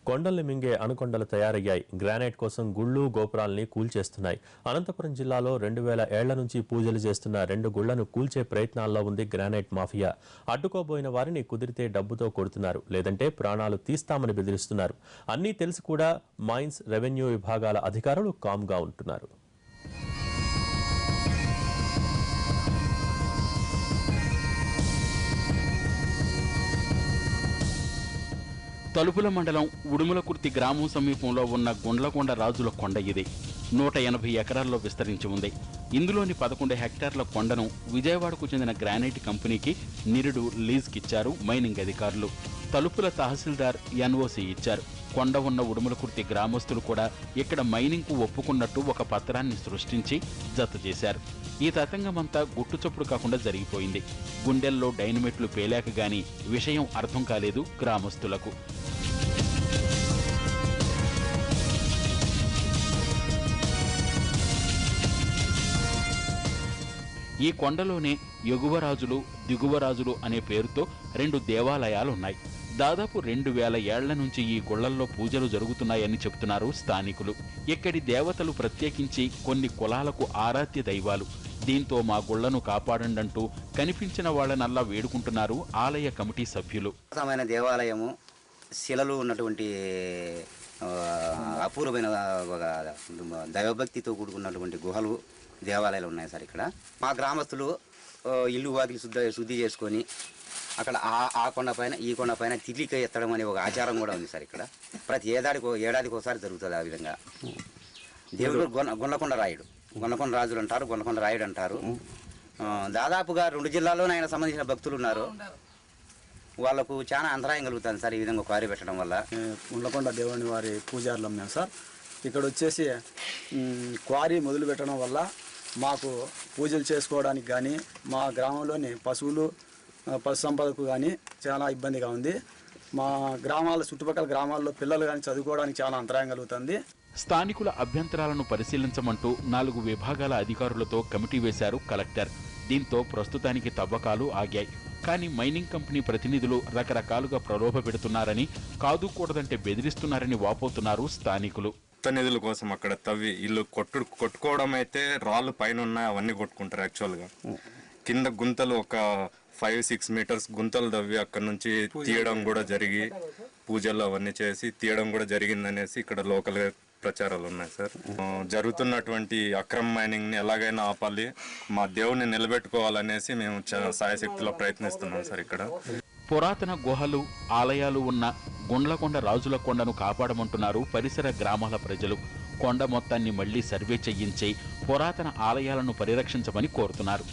కొండల్ని మింగే అనుకొండలు తయారయ్యాయి. గ్రానైట్ కోసం గుళ్ళు గోపురాల్ని కూల్చేస్తున్నాయి. అనంతపురం జిల్లాలో 2000 ఏళ్ల నుంచి పూజలు చేస్తున్న 2 గుళ్లను కూల్చే ప్రయత్నాల్లో ఉంది గ్రానైట్ మాఫియా. అడ్డుకోబోయిన వారిని కుదిరితే డబ్బుతో కొడుతున్నారు, లేదంటే ప్రాణాలు తీస్తామని బెదిరిస్తున్నారు. అన్నీ తెలిసి కూడా మైన్స్, రెవెన్యూ విభాగాల అధికారులు కామ్గా ఉంటున్నారు. తలుపుల మండలం ఉడుములకుర్తి గ్రామం సమీపంలో ఉన్న గుండ్లకొండ రాజుల కొండ ఇది. 180 ఎకరాల్లో విస్తరించి ఉంది. ఇందులోని 11 హెక్టార్ల కొండను విజయవాడకు చెందిన గ్రానైట్ కంపెనీకి నిరుడు లీజ్కిచ్చారు మైనింగ్ అధికారులు. తలుపుల తహసీల్దార్ ఎన్ఓసి ఇచ్చారు. కొండ ఉన్న ఉడుములకుర్తి గ్రామస్తులు కూడా ఇక్కడ మైనింగ్కు ఒప్పుకున్నట్టు ఒక పత్రాన్ని సృష్టించి జత చేశారు. ఈ తతంగమంతా గుట్టుచప్పుడు కాకుండా జరిగిపోయింది. గుండెల్లో డైనమిట్లు పేలాక గాని విషయం అర్థం కాలేదు గ్రామస్తులకు. ఈ కొండలోనే ఎగువరాజులు, దిగువరాజులు అనే పేరుతో 2 దేవాలయాలున్నాయి. దాదాపు 2000 ఏళ్ల నుంచి ఈ గుళ్లల్లో పూజలు జరుగుతున్నాయని చెబుతున్నారు స్థానికులు. ఇక్కడి దేవతలు ప్రత్యేకించి కొన్ని కులాలకు ఆరాధ్య దైవాలు. దీంతో మా గుళ్లను కాపాడండంటూ కనిపించిన వాళ్ళనల్లా వేడుకుంటున్నారు ఆలయ కమిటీ సభ్యులు. దేవాలయము, శిలలు ఉన్నటువంటి అపూర్వమైన దైవభక్తితో కూడుకున్నటువంటి గుహలు, దేవాలయాలు ఉన్నాయి సార్. ఇక్కడ మా గ్రామస్తులు ఇల్లు వాకిలి శుద్ధి చేసుకొని అక్కడ ఆ కొండ పైన ఈ కొండ పైన తిరిగి ఎత్తడం అనే ఒక ఆచారం కూడా ఉంది సార్. ఇక్కడ ప్రతి ఏడాదికి ఒకసారి జరుగుతుంది. ఆ విధంగా దేవుడు గుండ్లకొండ రాయుడు, గుండ్లకొండ రాజులు అంటారు, గుండ్లకొండ రాయుడు అంటారు. దాదాపుగా 2 జిల్లాల్లోనే ఆయన సంబంధించిన భక్తులు ఉన్నారు. వాళ్ళకు చాలా అంతరాయం కలుగుతుంది సార్ ఈ విధంగా క్వారీ పెట్టడం వల్ల. గుండ్లకొండ దేవుని వారి పూజారులు మేము సార్. ఇక్కడ వచ్చేసి క్వారీ మొదలు పెట్టడం వల్ల మాకు పూజలు చేసుకోవడానికి కానీ, మా గ్రామంలోని పశువులు పశు సంపదకు కానీ చాలా ఇబ్బందిగా ఉంది. మా చుట్టుపక్కల గ్రామాల్లో పిల్లలు కానీ చదువుకోవడానికి చాలా అంతరాయం కలుగుతుంది. స్థానికుల అభ్యంతరాలను పరిశీలించమంటూ 4 విభాగాల అధికారులతో కమిటీ వేశారు కలెక్టర్. దీంతో ప్రస్తుతానికి తవ్వకాలు ఆగాయి. కానీ మైనింగ్ కంపెనీ ప్రతినిధులు రకరకాలుగా ప్రలోభ పెడుతున్నారని, కాదుకూడదంటే బెదిరిస్తున్నారని వాపోతున్నారు స్థానికులు. నిధుల కోసం అక్కడ తవ్వి ఇల్లు కొట్టుకోవడం అయితే రాళ్ళు పైన ఉన్నాయి, అవన్నీ కొట్టుకుంటారు. యాక్చువల్గా కింద గుంతలు ఒక 5-6 మీటర్స్ గుంతలు తవ్వి అక్కడ నుంచి తీయడం కూడా జరిగి, పూజలు అవన్నీ చేసి తీయడం కూడా జరిగిందనేసి ఇక్కడ లోకల్ గా ప్రచారాలు ఉన్నాయి సార్. జరుగుతున్నటువంటి అక్రమ మైనింగ్ ని ఎలాగైనా ఆపాలి, మా దేవుడిని నిలబెట్టుకోవాలనేసి మేము సాయశక్తిలో ప్రయత్నిస్తున్నాం సార్. ఇక్కడ పురాతన గుహలు, ఆలయాలు ఉన్న గుండ్లకొండ రాజుల కొండను కాపాడమంటున్నారు పరిసర గ్రామాల ప్రజలు. కొండ మొత్తాన్ని మళ్లీ సర్వే చేయించి పురాతన ఆలయాలను పరిరక్షించమని కోరుతున్నారు.